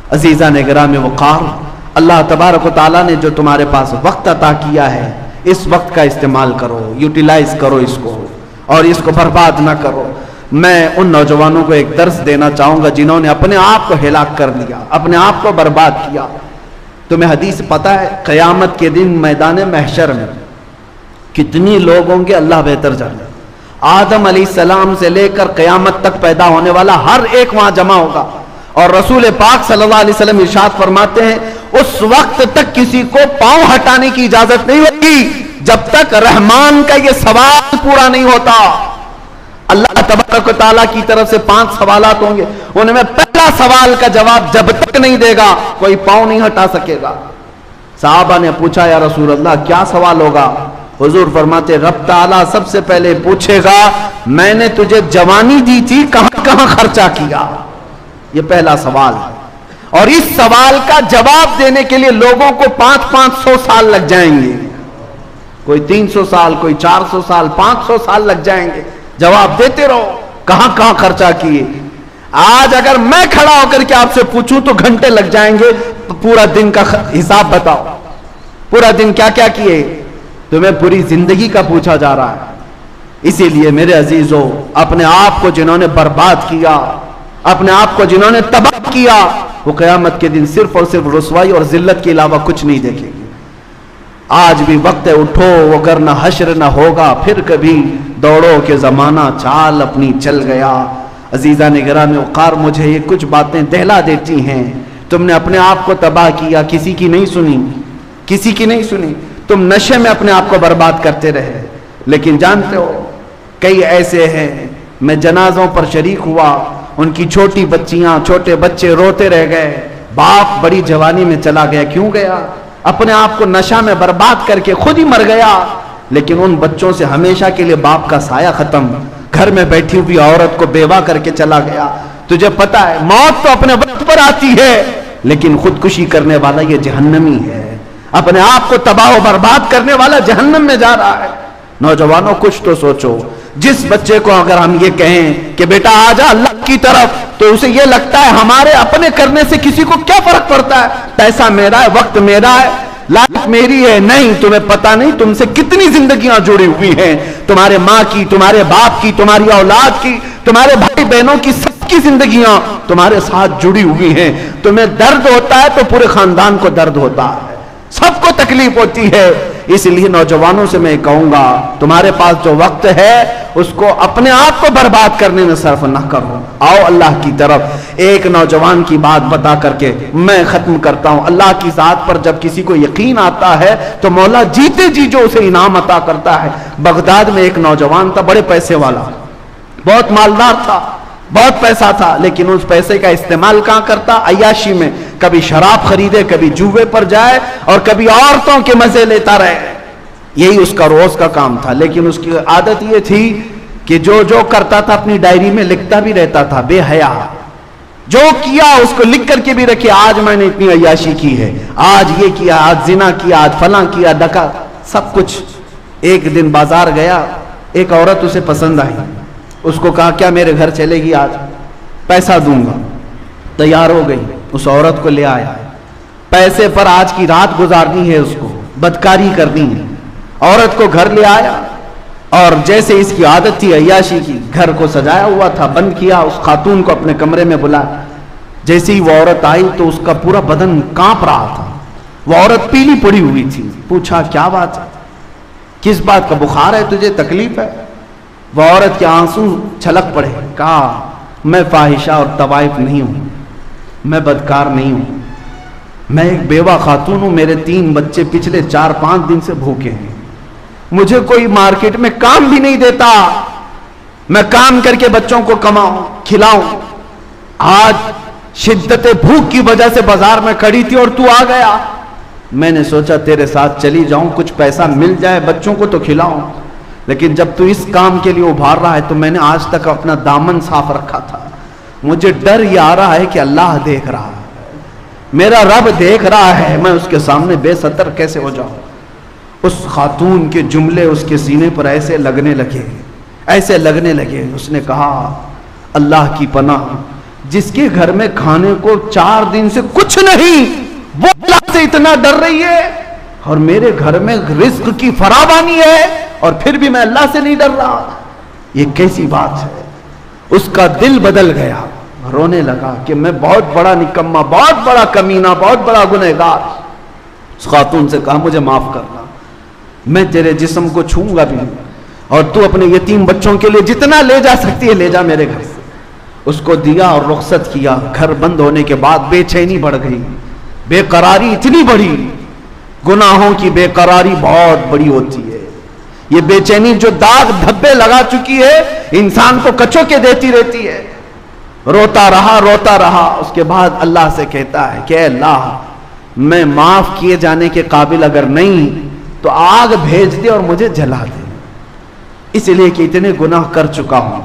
عزیزان گرامی وقار، اللہ تبارک و تعالیٰ نے جو تمہارے پاس وقت عطا کیا ہے، اس وقت کا استعمال کرو، یوٹیلائز کرو اس کو، اور اس کو برباد نہ کرو۔ میں ان نوجوانوں کو ایک درس دینا چاہوں گا جنہوں نے اپنے آپ کو ہلاک کر دیا، اپنے آپ کو برباد کیا۔ تمہیں حدیث پتہ ہے قیامت کے دن میدان محشر میں کتنی لوگ ہوں گے، اللہ بہتر جانے۔ آدم علیہ السلام سے لے کر قیامت تک پیدا ہونے والا ہر ایک وہاں جمع ہوگا، اور رسول پاک صلی اللہ علیہ وسلم ارشاد فرماتے ہیں اس وقت تک کسی کو پاؤں ہٹانے کی اجازت نہیں ہوگی جب تک رحمان کا یہ سوال پورا نہیں ہوتا۔ اللہ تبارک و تعالیٰ کی طرف سے 5 سوالات ہوں گے، ان میں پہلا سوال کا جواب جب تک نہیں دے گا کوئی پاؤں نہیں ہٹا سکے گا۔ صحابہ نے پوچھا یا رسول اللہ کیا سوال ہوگا؟ حضور فرماتے رب تعالیٰ سب سے پہلے پوچھے گا میں نے تجھے جوانی دی تھی کہاں کہاں خرچہ کیا؟ یہ پہلا سوال ہے، اور اس سوال کا جواب دینے کے لیے لوگوں کو 500 سال لگ جائیں گے، کوئی 300 سال، کوئی 400 سال، 500 سال لگ جائیں گے۔ جواب دیتے رہو کہاں کہاں خرچہ کیے۔ آج اگر میں کھڑا ہو کر کے آپ سے پوچھوں تو گھنٹے لگ جائیں گے، پورا دن کا حساب بتاؤ، پورا دن کیا کیا کیے؟ تمہیں پوری زندگی کا پوچھا جا رہا ہے۔ اسی لیے میرے عزیزو، اپنے آپ کو جنہوں نے برباد کیا، اپنے آپ کو جنہوں نے تباہ کیا، وہ قیامت کے دن صرف اور صرف رسوائی اور ذلت کے علاوہ کچھ نہیں دیکھیں گے۔ آج بھی وقت ہے اٹھو، وگرنہ حشر نہ ہوگا پھر کبھی، دوڑو کہ زمانہ چال اپنی چل گیا۔ عزیزان گرامی وقار، مجھے یہ کچھ باتیں دہلا دیتی ہیں۔ تم نے اپنے آپ کو تباہ کیا، کسی کی نہیں سنی، کسی کی نہیں سنی۔ تم نشے میں اپنے آپ کو برباد کرتے رہے، لیکن جانتے ہو کئی ایسے ہیں، میں جنازوں پر شریک ہوا، ان کی چھوٹی بچیاں، چھوٹے بچے روتے رہ گئے، باپ بڑی جوانی میں چلا گیا۔ کیوں گیا؟ اپنے آپ کو نشہ میں برباد کر کے خود ہی مر گیا، لیکن ان بچوں سے ہمیشہ کے لیے باپ کا سایہ ختم۔ گھر میں بیٹھی ہوئی عورت کو بیوہ کر کے چلا گیا۔ تجھے پتا ہے موت تو اپنے وقت پر آتی ہے، لیکن خودکشی کرنے والا یہ جہنمی ہے، اپنے آپ کو تباہ و برباد کرنے والا جہنم میں جا رہا ہے۔ نوجوانوں کچھ تو سوچو۔ جس بچے کو اگر ہم یہ کہیں کہ بیٹا آ جا اللہ کی طرف، تو اسے یہ لگتا ہے ہمارے اپنے کرنے سے کسی کو کیا فرق پڑتا ہے، پیسہ میرا ہے، وقت میرا ہے، لائف میری ہے۔ نہیں، تمہیں پتا نہیں تم سے کتنی زندگیاں جڑی ہوئی ہیں، تمہارے ماں کی، تمہارے باپ کی، تمہاری اولاد کی، تمہارے بھائی بہنوں کی، سب کی زندگیاں تمہارے ساتھ جڑی ہوئی ہیں۔ تمہیں درد ہوتا ہے تو پورے خاندان کو درد ہوتا ہے، سب کو تکلیف ہوتی ہے۔ اس لیے نوجوانوں سے میں کہوں گا تمہارے پاس جو وقت ہے اس کو اپنے آپ کو برباد کرنے میں صرف نہ کرو، آؤ اللہ کی طرف۔ ایک نوجوان کی بات بتا کر کے میں ختم کرتا ہوں۔ اللہ کی ذات پر جب کسی کو یقین آتا ہے تو مولا جیتے جی جو اسے انعام عطا کرتا ہے۔ بغداد میں ایک نوجوان تھا، بڑے پیسے والا، بہت مالدار تھا، بہت پیسہ تھا، لیکن اس پیسے کا استعمال کہاں کرتا؟ عیاشی میں، کبھی شراب خریدے، کبھی جوے پر جائے، اور کبھی عورتوں کے مزے لیتا رہے۔ یہی اس کا روز کا کام تھا، لیکن اس کی عادت یہ تھی کہ جو کرتا تھا اپنی ڈائری میں لکھتا بھی رہتا تھا، بے حیا۔ جو کیا اس کو لکھ کر کے بھی رکھے، آج میں نے اتنی عیاشی کی ہے، آج یہ کیا، آج زنا کیا، آج فلاں کیا، ڈکا، سب کچھ۔ ایک دن بازار گیا، ایک عورت اسے پسند آئی، اس کو کہا کیا میرے گھر چلے گی آج؟ پیسہ دوں گا۔ تیار ہو گئی، اس عورت کو لے آیا، پیسے پر آج کی رات گزارنی ہے، اس کو بدکاری کرنی ہے۔ عورت کو گھر لے آیا، اور جیسے اس کی عادت تھی عیاشی کی، گھر کو سجایا ہوا تھا، بند کیا، اس خاتون کو اپنے کمرے میں بلایا۔ جیسے ہی وہ عورت آئی تو اس کا پورا بدن کانپ رہا تھا، وہ عورت پیلی پڑی ہوئی تھی۔ پوچھا کیا بات ہے، کس بات کا بخار ہے تجھے، تکلیف ہے؟ وہ عورت کے آنسو چھلک پڑے، کہا میں فاحشہ اور طوائف نہیں ہوں، میں بدکار نہیں ہوں، میں ایک بیوہ خاتون ہوں، میرے 3 بچے پچھلے 4-5 دن سے بھوکے ہیں، مجھے کوئی مارکیٹ میں کام بھی نہیں دیتا، میں کام کر کے بچوں کو کماؤں کھلاؤں، آج شدت بھوک کی وجہ سے بازار میں کھڑی تھی اور تو آ گیا، میں نے سوچا تیرے ساتھ چلی جاؤں، کچھ پیسہ مل جائے، بچوں کو تو کھلاؤں، لیکن جب تو اس کام کے لیے ابھار رہا ہے تو میں نے آج تک اپنا دامن صاف رکھا تھا، مجھے ڈر یہ آ رہا ہے کہ اللہ دیکھ رہا ہے، میرا رب دیکھ رہا ہے، میں اس کے سامنے بے ستر کیسے ہو جاؤں۔ اس خاتون کے جملے اس کے سینے پر ایسے لگنے لگے، ایسے لگنے لگے۔ اس نے کہا اللہ کی پناہ، جس کے گھر میں کھانے کو 4 دن سے کچھ نہیں، وہ اللہ سے اتنا ڈر رہی ہے، اور میرے گھر میں رزق کی فراوانی ہے اور پھر بھی میں اللہ سے نہیں ڈر رہا. یہ کیسی بات ہے؟ اس کا دل بدل گیا، رونے لگا کہ میں بہت بڑا نکما، بہت بڑا کمینہ، بہت بڑا گنہگار. اس خاتون سے کہا مجھے معاف کرنا، میں تیرے جسم کو چھوں گا بھی نہیں، اور تو اپنے یتیم بچوں کے لیے جتنا لے جا سکتی ہے لے جا میرے گھر سے. اس کو دیا اور رخصت کیا. گھر بند ہونے کے بعد بے چینی بڑھ گئی، بے قراری اتنی بڑی. گناہوں کی بے قراری بہت بڑی ہوتی ہے. یہ بے چینی جو داغ دھبے لگا چکی ہے انسان کو کچو کے دیتی رہتی ہے. روتا رہا. اس کے بعد اللہ سے کہتا ہے کہ اے اللہ، میں معاف کیے جانے کے قابل اگر نہیں تو آگ بھیج دے اور مجھے جلا دے، اس لیے کہ اتنے گناہ کر چکا ہوں.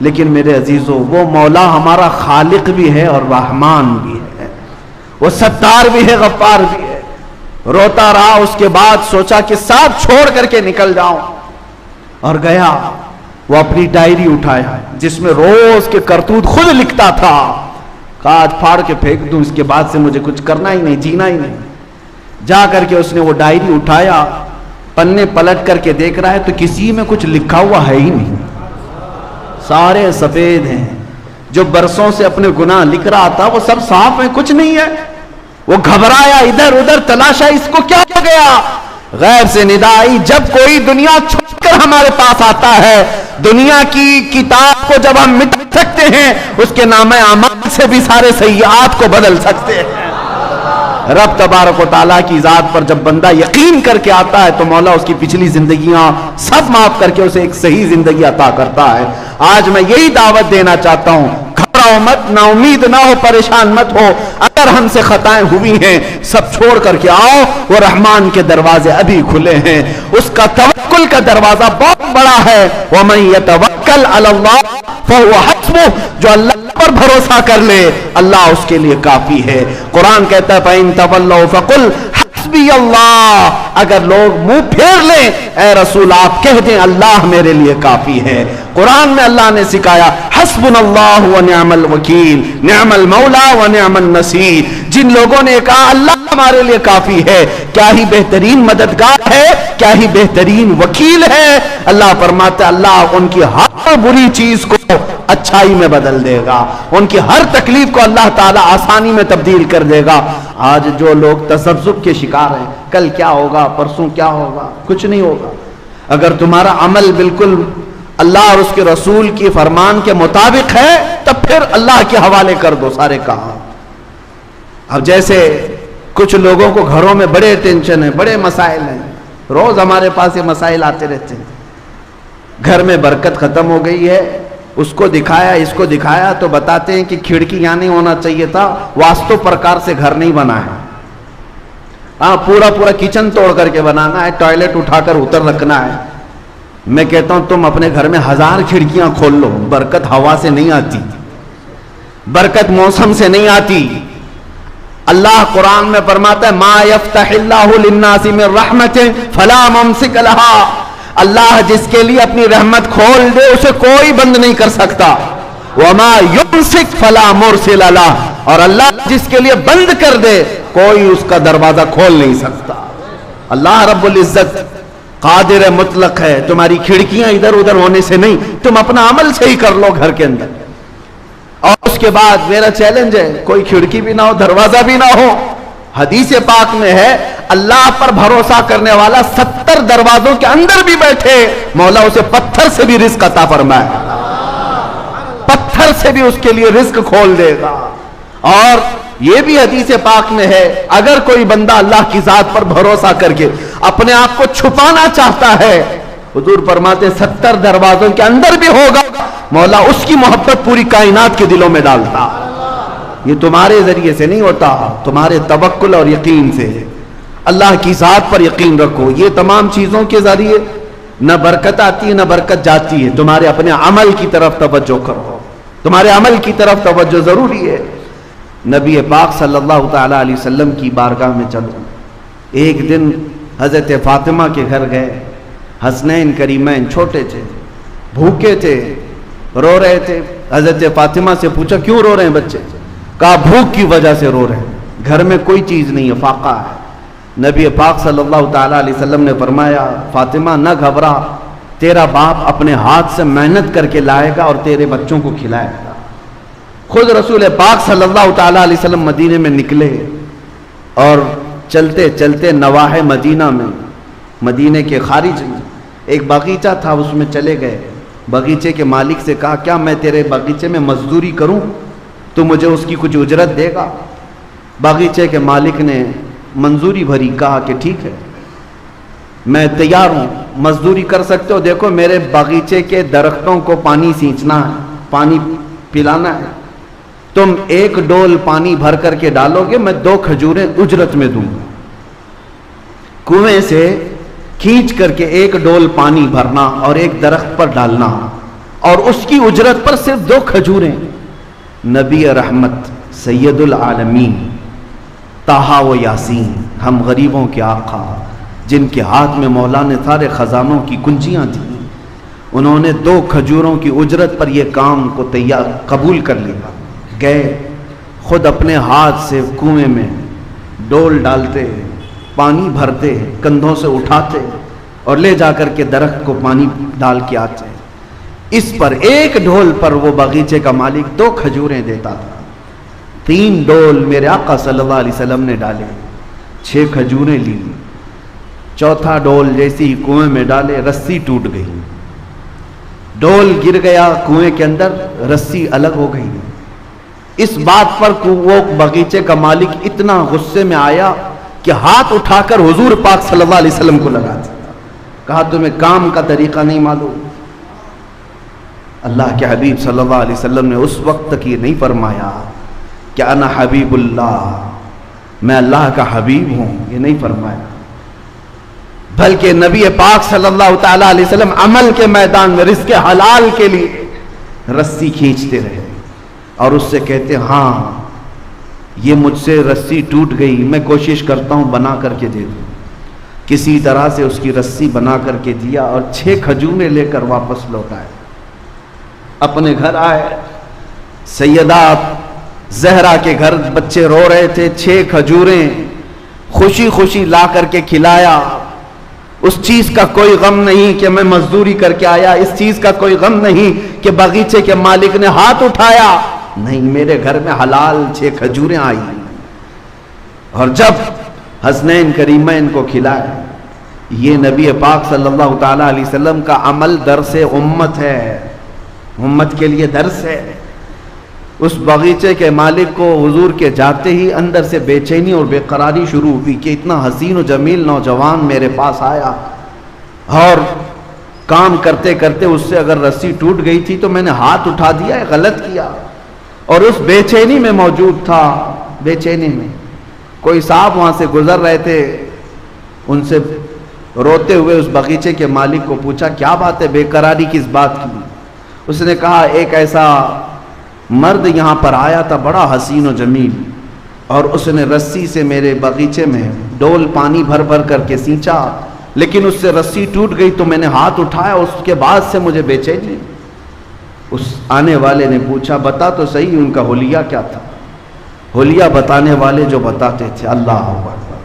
لیکن میرے عزیزو، وہ مولا ہمارا خالق بھی ہے اور رحمان بھی ہے، وہ ستار بھی ہے، غفار بھی ہے. روتا رہا. اس کے بعد سوچا کہ ساتھ چھوڑ کر کے نکل جاؤں، اور گیا. وہ اپنی ڈائری اٹھایا جس میں روز کے کرتوت خود لکھتا تھا. آج پھاڑ کے پھینک دوں، اس کے بعد سے مجھے کچھ کرنا ہی نہیں، جینا ہی نہیں. جا کر کے اس نے وہ ڈائری اٹھایا، پنے پلٹ کر کے دیکھ رہا ہے تو کسی میں کچھ لکھا ہوا ہے ہی نہیں، سارے سفید ہیں. جو برسوں سے اپنے گناہ لکھ رہا تھا وہ سب صاف ہیں، کچھ نہیں ہے. وہ گھبرایا، ادھر ادھر تلاشا، اس کو کیا ہو گیا؟ غیب سے ندا آئی، جب کوئی دنیا چھوڑ کر ہمارے پاس آتا ہے، دنیا کی کتاب کو جب ہم مٹا سکتے ہیں، اس کے نام اعمال سے بھی سارے سیئات کو بدل سکتے ہیں. رب تبارک و تعالیٰ کی ذات پر جب بندہ یقین کر کے آتا ہے تو مولا اس کی پچھلی زندگیاں سب معاف کر کے اسے ایک صحیح زندگی عطا کرتا ہے. آج میں یہی دعوت دینا چاہتا ہوں، گھبراؤ مت، نا امید نہ ہو، پریشان مت ہو. اگر ہم سے خطائیں ہوئی ہیں سب چھوڑ کر کے آؤ، وہ رحمان کے دروازے ابھی کھلے ہیں. اس کا توکل کا دروازہ بہت بڑا ہے. وَمَن يَتَوَكَّلْ عَلَى اللَّهِ فَهُوَ حَسْبُهُ، جو اللہ پر بھروسہ کر لے اللہ اس کے لیے کافی ہے. قرآن کہتا ہے فَإِن تَوَلَّوْا فَقُلْ حَسْبِيَ اللَّهُ، اگر لوگ منہ پھیر لیں اے رسول آپ کہہ دیں اللہ میرے لیے کافی ہے. قرآن میں اللہ نے سکھایا حسبنا اللہ ونعم الوکیل، نعم المولا ونعم النصیر. جن لوگوں نے کہا اللہ ہمارے لیے کافی ہے، کیا ہی بہترین مددگار ہے، کیا ہی بہترین وکیل ہے. اللہ فرماتا ہے اللہ ان کی ہر بری چیز کو اچھائی میں بدل دے گا، ان کی ہر تکلیف کو اللہ تعالیٰ آسانی میں تبدیل کر دے گا. آج جو لوگ تذبذب کے شکار ہیں، کل کیا ہوگا، پرسوں کیا ہوگا، کچھ نہیں ہوگا. اگر تمہارا عمل بالکل اللہ اور اس کے رسول کی فرمان کے مطابق ہے تب پھر اللہ کے حوالے کر دو سارے کام. اب جیسے کچھ لوگوں کو گھروں میں بڑے ٹینشن ہیں، بڑے مسائل ہیں، روز ہمارے پاس یہ مسائل آتے رہتے ہیں. گھر میں برکت ختم ہو گئی ہے، اس کو دکھایا اس کو دکھایا تو بتاتے ہیں کہ کھڑکی یہاں نہیں ہونا چاہیے تھا، واستو پرکار سے گھر نہیں بنا ہے. ہاں پورا کچن توڑ کر کے بنانا ہے، ٹوائلٹ اٹھا کر اتر رکھنا ہے. میں کہتا ہوں تم اپنے گھر میں 1000 کھڑکیاں کھول لو، برکت ہوا سے نہیں آتی، برکت موسم سے نہیں آتی. اللہ قرآن میں فرماتا ہے ما یفتح اللہ للناس من رحمت فلا ممسک لها، اللہ جس کے لیے اپنی رحمت کھول دے اسے کوئی بند نہیں کر سکتا. وما یمسک فلا مرسل لہ، اور اللہ جس کے لیے بند کر دے کوئی اس کا دروازہ کھول نہیں سکتا. اللہ رب العزت قادر مطلق ہے، تمہاری کھڑکیاں ادھر ادھر ہونے سے نہیں، تم اپنا عمل صحیح کر لو گھر کے اندر. اور اس کے بعد میرا چیلنج ہے کوئی کھڑکی بھی نہ ہو، دروازہ بھی نہ ہو. حدیث پاک میں ہے اللہ پر بھروسہ کرنے والا 70 دروازوں کے اندر بھی بیٹھے مولا اسے پتھر سے بھی رزق عطا فرمائے، پتھر سے بھی اس کے لیے رزق کھول دے گا. اور یہ بھی حدیث پاک میں ہے اگر کوئی بندہ اللہ کی ذات پر بھروسہ کر کے اپنے آپ کو چھپانا چاہتا ہے، حضور فرماتے 70 دروازوں کے اندر بھی ہوگا مولا اس کی محبت پوری کائنات کے دلوں میں ڈالتا. یہ تمہارے ذریعے سے نہیں ہوتا، تمہارے توکل اور یقین سے. اللہ کی ذات پر یقین رکھو. یہ تمام چیزوں کے ذریعے نہ برکت آتی ہے نہ برکت جاتی ہے. تمہارے اپنے عمل کی طرف توجہ کرو، تمہارے عمل کی طرف توجہ ضروری ہے. نبی پاک صلی اللہ تعالی علیہ وسلم کی بارگاہ میں چلو. ایک دن حضرت فاطمہ کے گھر گئے. حسنین کریمین چھوٹے تھے، بھوکے تھے، رو رہے تھے. حضرت فاطمہ سے پوچھا کیوں رو رہے ہیں بچے؟ کہا بھوک کی وجہ سے رو رہے ہیں، گھر میں کوئی چیز نہیں ہے، فاقہ ہے۔ نبی پاک صلی اللہ تعالیٰ علیہ وسلم نے فرمایا فاطمہ نہ گھبرا، تیرا باپ اپنے ہاتھ سے محنت کر کے لائے گا اور تیرے بچوں کو کھلائے گا۔ خود رسول پاک صلی اللہ تعالیٰ علیہ وسلم مدینے میں نکلے اور چلتے چلتے نواحِ مدینہ میں، مدینے کے خارج میں ایک باغیچہ تھا، اس میں چلے گئے۔ باغیچے کے مالک سے کہا کیا میں تیرے باغیچے میں مزدوری کروں تو مجھے اس کی کچھ اجرت دے گا؟ باغیچے کے مالک نے منظوری بھری، کہا کہ ٹھیک ہے میں تیار ہوں، مزدوری کر سکتے ہو، دیکھو میرے باغیچے کے درختوں کو پانی سینچنا ہے، پانی پلانا ہے، تم 1 ڈول پانی بھر کر کے ڈالو گے، میں 2 کھجوریں اجرت میں دوں گا۔ کنویں سے کھینچ کر کے 1 ڈول پانی بھرنا اور ایک درخت پر ڈالنا اور اس کی اجرت پر صرف 2 کھجوریں۔ نبی رحمت سید العالمین طٰہٰ و یاسین، ہم غریبوں کے آقا جن کے ہاتھ میں مولا نے سارے خزانوں کی کنجیاں تھیں، انہوں نے 2 کھجوروں کی اجرت پر یہ کام کو قبول کر لیا۔ گئے خود اپنے ہاتھ سے کنویں میں ڈول ڈالتے، پانی بھرتے، کندھوں سے اٹھاتے اور لے جا کر کے درخت کو پانی ڈال کے آتے۔ اس پر 1 ڈھول پر وہ باغیچے کا مالک 2 کھجوریں دیتا تھا۔ 3 ڈول میرے آقا صلی اللہ علیہ وسلم نے ڈالے، 6 کھجوریں لی۔ چوتھا ڈول جیسی ہی کنویں میں ڈالے، رسی ٹوٹ گئی، ڈول گر گیا کنویں کے اندر، رسی الگ ہو گئی۔ اس بات پر وہ باغیچے کا مالک اتنا غصے میں آیا کہ ہاتھ اٹھا کر حضور پاک صلی اللہ علیہ وسلم کو لگا دیا، کہا تمہیں کام کا طریقہ نہیں معلوم؟ اللہ کے حبیب صلی اللہ علیہ وسلم نے اس وقت تک یہ نہیں فرمایا کہ انا حبیب اللہ، میں اللہ کا حبیب ہوں، یہ نہیں فرمایا، بلکہ نبی پاک صلی اللہ تعالیٰ علیہ وسلم عمل کے میدان میں رزق حلال کے لیے رسی کھینچتے رہے اور اس سے کہتے ہاں یہ مجھ سے رسی ٹوٹ گئی، میں کوشش کرتا ہوں بنا کر کے دے دوں۔ کسی طرح سے اس کی رسی بنا کر کے دیا اور 6 کھجوریں لے کر واپس لوٹ آئے، اپنے گھر آئے۔ سیدہ زہرا کے گھر بچے رو رہے تھے، 6 کھجوریں خوشی خوشی لا کر کے کھلایا۔ اس چیز کا کوئی غم نہیں کہ میں مزدوری کر کے آیا، اس چیز کا کوئی غم نہیں کہ باغیچے کے مالک نے ہاتھ اٹھایا، نہیں، میرے گھر میں حلال 6 کھجوریں آئی۔ اور جب حسنین کریمین کو کھلائے، یہ نبی پاک صلی اللہ تعالیٰ علیہ وسلم کا عمل درس امت ہے، امت کے لیے درس ہے۔ اس باغیچے کے مالک کو حضور کے جاتے ہی اندر سے بے چینی اور بے قراری شروع ہوئی کہ اتنا حسین و جمیل نوجوان میرے پاس آیا اور کام کرتے کرتے اس سے اگر رسی ٹوٹ گئی تھی تو میں نے ہاتھ اٹھا دیا، غلط کیا، اور اس بے چینی میں موجود تھا۔ بے چینی میں کوئی صاحب وہاں سے گزر رہے تھے، ان سے روتے ہوئے اس باغیچے کے مالک کو پوچھا کیا بات ہے، بے قراری کس بات کی؟ اس نے کہا ایک ایسا مرد یہاں پر آیا تھا بڑا حسین و جمیل، اور اس نے رسی سے میرے باغیچے میں ڈول پانی بھر بھر کر کے سینچا، لیکن اس سے رسی ٹوٹ گئی تو میں نے ہاتھ اٹھایا، اس کے بعد سے مجھے بے چینی۔ اس آنے والے نے پوچھا بتا تو صحیح ان کا حلیہ کیا تھا؟ حلیہ بتانے والے جو بتاتے تھے، اللہ اکبر،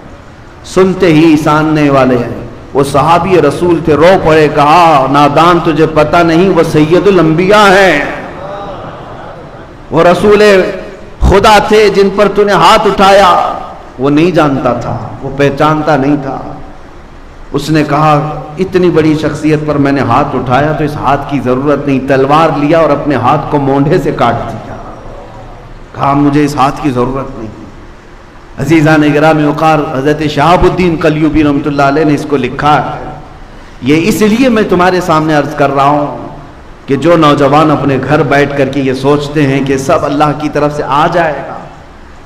سنتے ہی ساننے والے ہیں، وہ صحابی رسول تھے، رو پڑے، کہا نادان تجھے پتہ نہیں وہ سید الانبیاء ہیں، وہ رسول خدا تھے جن پر تو نے ہاتھ اٹھایا۔ وہ نہیں جانتا تھا، وہ پہچانتا نہیں تھا۔ اس نے کہا اتنی بڑی شخصیت پر میں نے ہاتھ اٹھایا تو اس ہاتھ کی ضرورت نہیں، تلوار لیا اور اپنے ہاتھ کو مونڈھے سے کاٹ دیا، کہا مجھے اس ہاتھ کی ضرورت نہیں۔ عزیزان گرامی وقار، حضرت شہاب الدین کلیوبی رحمۃ اللہ علیہ نے اس کو لکھا ہے۔ یہ اس لیے میں تمہارے سامنے عرض کر رہا ہوں کہ جو نوجوان اپنے گھر بیٹھ کر کے یہ سوچتے ہیں کہ سب اللہ کی طرف سے آ جائے گا،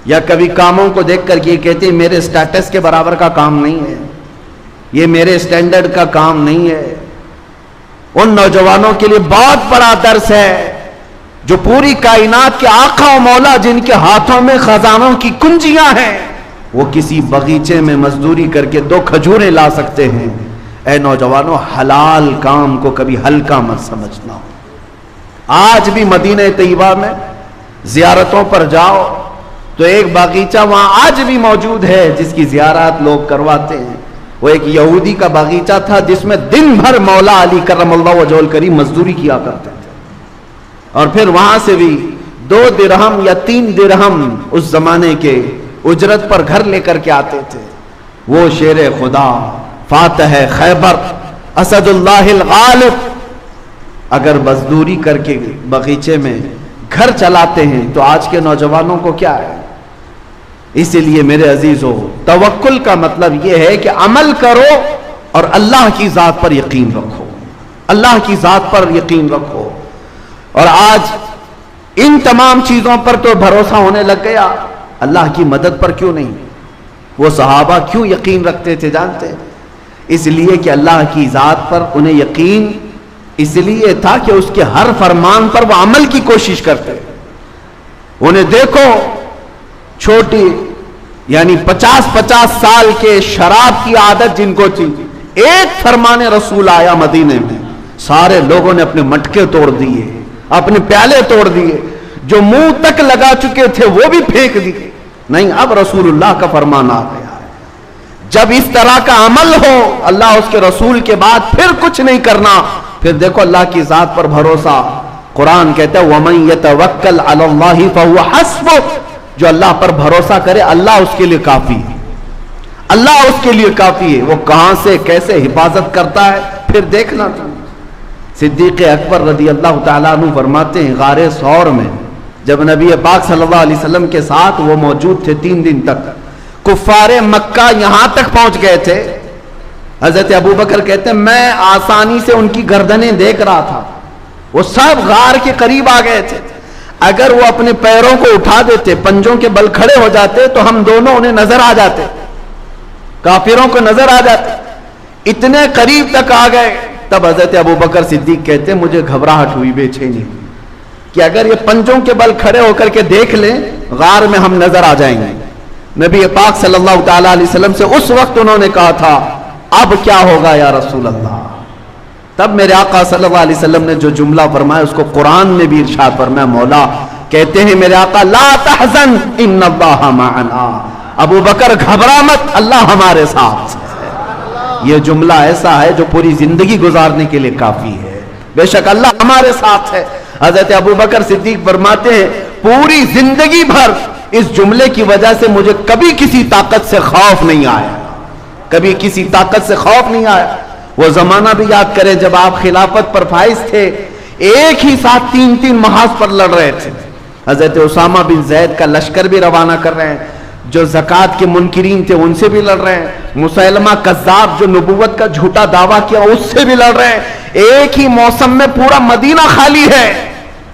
یا کبھی کاموں کو دیکھ کر کے یہ کہتے ہیں میرے سٹیٹس کے برابر کا کام نہیں ہے، یہ میرے سٹینڈرڈ کا کام نہیں ہے، ان نوجوانوں کے لیے بہت بڑا درس ہے جو پوری کائنات کے آقا و مولا جن کے ہاتھوں میں خزانوں کی کنجیاں ہیں، وہ کسی باغیچے میں مزدوری کر کے 2 کھجوریں لا سکتے ہیں۔ اے نوجوانوں، حلال کام کو کبھی ہلکا مت سمجھنا، آج بھی مدینہ طیبہ میں زیارتوں پر جاؤ تو ایک باغیچہ وہاں آج بھی موجود ہے جس کی زیارت لوگ کرواتے ہیں. وہ ایک یہودی کا باغیچہ تھا جس میں دن بھر مولا علی کرم اللہ وجہہ الکریم مزدوری کیا کرتے تھے, اور پھر وہاں سے بھی 2 درہم یا 3 درہم اس زمانے کے اجرت پر گھر لے کر کے آتے تھے. وہ شیر خدا, فاتح خیبر, اسد اللہ الغالب, اگر مزدوری کر کے باغیچے میں گھر چلاتے ہیں تو آج کے نوجوانوں کو کیا ہے؟ اسی لیے میرے عزیزو, توکل کا مطلب یہ ہے کہ عمل کرو اور اللہ کی ذات پر یقین رکھو, اللہ کی ذات پر یقین رکھو. اور آج ان تمام چیزوں پر تو بھروسہ ہونے لگ گیا, اللہ کی مدد پر کیوں نہیں؟ وہ صحابہ کیوں یقین رکھتے تھے جانتے؟ اس لیے کہ اللہ کی ذات پر انہیں یقین اس لیے تھا کہ اس کے ہر فرمان پر وہ عمل کی کوشش کرتے. انہیں دیکھو, چھوٹی یعنی 50 سال کے شراب کی عادت جن کو تھی, ایک فرمان رسول آیا مدینے میں, سارے لوگوں نے اپنے مٹکے توڑ دیے, اپنے پیالے توڑ دیے, جو منہ تک لگا چکے تھے وہ بھی پھینک دیے. نہیں, اب رسول اللہ کا فرمان آ گیا ہے. جب اس طرح کا عمل ہو, اللہ اس کے رسول کے بعد پھر کچھ نہیں کرنا, پھر دیکھو اللہ کی ذات پر بھروسہ. قرآن کہتا ہے وَمَن يَتَوَكَّلْ عَلَى اللَّهِ فَهُوَ حَسْبُهُ, جو اللہ پر بھروسہ کرے اللہ اس کے لیے کافی ہے, اللہ اس کے لیے کافی ہے. وہ کہاں سے کیسے حفاظت کرتا ہے پھر دیکھنا. صدیق اکبر رضی اللہ تعالیٰ عنہ فرماتے ہیں, غار ثور میں جب نبی پاک صلی اللہ علیہ وسلم کے ساتھ وہ موجود تھے 3 دن تک, کفار مکہ یہاں تک پہنچ گئے تھے. حضرت ابوبکر کہتے ہیں میں آسانی سے ان کی گردنیں دیکھ رہا تھا, وہ سب غار کے قریب آ گئے تھے. اگر وہ اپنے پیروں کو اٹھا دیتے, پنجوں کے بل کھڑے ہو جاتے تو ہم دونوں انہیں نظر آ جاتے, کافروں کو نظر آ جاتے. اتنے قریب تک آ گئے. تب حضرت ابوبکر صدیق کہتے ہیں مجھے گھبراہٹ ہوئی, بے چینی کہ اگر یہ پنجوں کے بل کھڑے ہو کر کے دیکھ لیں غار میں ہم نظر آ جائیں گے. نبی پاک صلی اللہ تعالی علیہ وسلم سے اس وقت انہوں نے کہا تھا اب کیا ہوگا یا رسول اللہ. تب میرے آقا صلی اللہ علیہ وسلم نے جو جملہ فرمایا اس کو قرآن میں بھی ارشاد فرمایا. مولا کہتے ہیں میرے آقا لا تحزن ان اللہ معنا, ابو بکر گھبرا مت, اللہ ہمارے ساتھ ہے. یہ جملہ ایسا ہے جو پوری زندگی گزارنے کے لیے کافی ہے. بے شک اللہ ہمارے ساتھ ہے. حضرت ابو بکر صدیق فرماتے ہیں پوری زندگی بھر اس جملے کی وجہ سے مجھے کبھی کسی طاقت سے خوف نہیں آیا, کبھی کسی طاقت سے خوف نہیں آیا. وہ زمانہ بھی یاد کریں جب آپ خلافت پر فائز تھے, ایک ہی ساتھ 3 محاذ پر لڑ رہے تھے. حضرت اسامہ بن زید کا لشکر بھی روانہ کر رہے ہیں, جو زکوٰۃ کے منکرین تھے ان سے بھی لڑ رہے ہیں, مسیلمہ کذاب جو نبوت کا جھوٹا دعویٰ کیا اس سے بھی لڑ رہے ہیں. ایک ہی موسم میں پورا مدینہ خالی ہے.